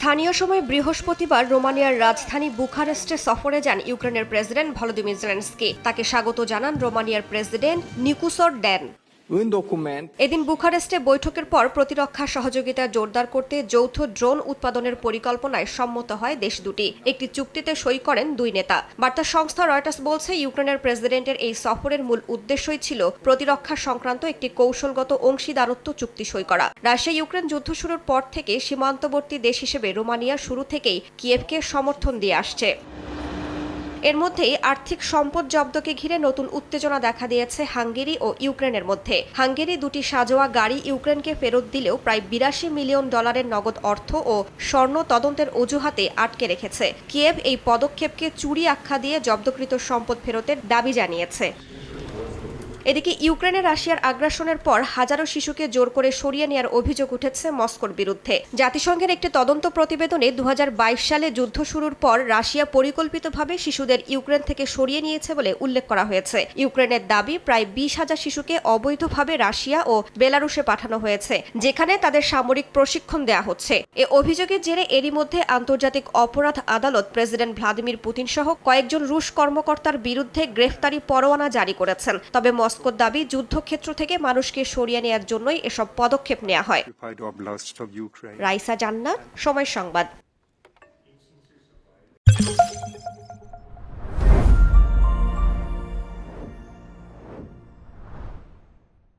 স্থানীয় সময় বৃহস্পতিবার রোমানিয়ার রাজধানী বুখারেস্টে সফরে যান ইউক্রেনের প্রেসিডেন্ট ভলোদিমির জেলেনস্কি। তাকে স্বাগত জানান রোমানিয়ার প্রেসিডেন্ট নিকুসর ড্যান। এদিন বুখারেস্টে বৈঠকের পর প্রতিরক্ষা সহযোগিতা জোরদার করতে যৌথ ড্রোন উৎপাদনের পরিকল্পনায় সম্মত হয় দেশ দুটি। একটি চুক্তিতে সই করেন দুই নেতা। বার্তা সংস্থা রয়টার্স বলছে, ইউক্রেনের প্রেসিডেন্টের এই সফরের মূল উদ্দেশ্যই ছিল প্রতিরক্ষা সংক্রান্ত একটি কৌশলগত অংশীদারত্ব চুক্তি সই করা। রাশিয়া ইউক্রেন যুদ্ধ শুরুর পর থেকে সীমান্তবর্তী দেশ হিসেবে রোমানিয়া শুরু থেকেই কিয়েভকে সমর্থন দিয়ে আসছে। এর মধ্যেই আর্থিক সম্পদ জব্দকে ঘিরে নতুন উত্তেজনা দেখা দিয়েছে হাঙ্গেরি ও ইউক্রেনের মধ্যে। হাঙ্গেরি দুটি সাঁজোয়া গাড়ি ইউক্রেনকে ফেরত দিলেও প্রায় $82 মিলিয়ন নগদ অর্থ ও স্বর্ণ তদন্তের অজুহাতে আটকে রেখেছে। কিয়েভ এই পদক্ষেপকে চুরি আখ্যা দিয়ে জব্দকৃত সম্পদ ফেরতের দাবি জানিয়েছে। এদিকে ইউক্রেনে রাশিয়ার আগ্রাসনের পর হাজারো শিশুকে জোর করে সরিয়ে নেওয়ার অভিযোগ উঠেছে মস্কোর বিরুদ্ধে। জাতিসংঘের একটি তদন্ত প্রতিবেদনে 2022 সালে যুদ্ধ শুরুর পর রাশিয়া পরিকল্পিতভাবে শিশুদের ইউক্রেন থেকে সরিয়ে নিয়েছে বলে উল্লেখ করা হয়েছে। ইউক্রেনের দাবি, প্রায় 20,000 শিশুকে অবৈধভাবে রাশিয়া ও বেলারুশে পাঠানো হয়েছে, যেখানে তাদের সামরিক প্রশিক্ষণ দেয়া হচ্ছে। এ অভিযোগের জেরে এরই মধ্যে আন্তর্জাতিক অপরাধ আদালত প্রেসিডেন্ট ভ্লাদিমির পুতিন সহ কয়েকজন রুশ কর্মকর্তার বিরুদ্ধে গ্রেফতারি পরোয়ানা জারি করেছেন। তবে মস্কোর দাবি, যুদ্ধক্ষেত্র থেকে মানুষকে সরিয়ে নেওয়ার জন্যই এসব পদক্ষেপ নেওয়া হয়। রাইসা জান্নাত, সময় সংবাদ।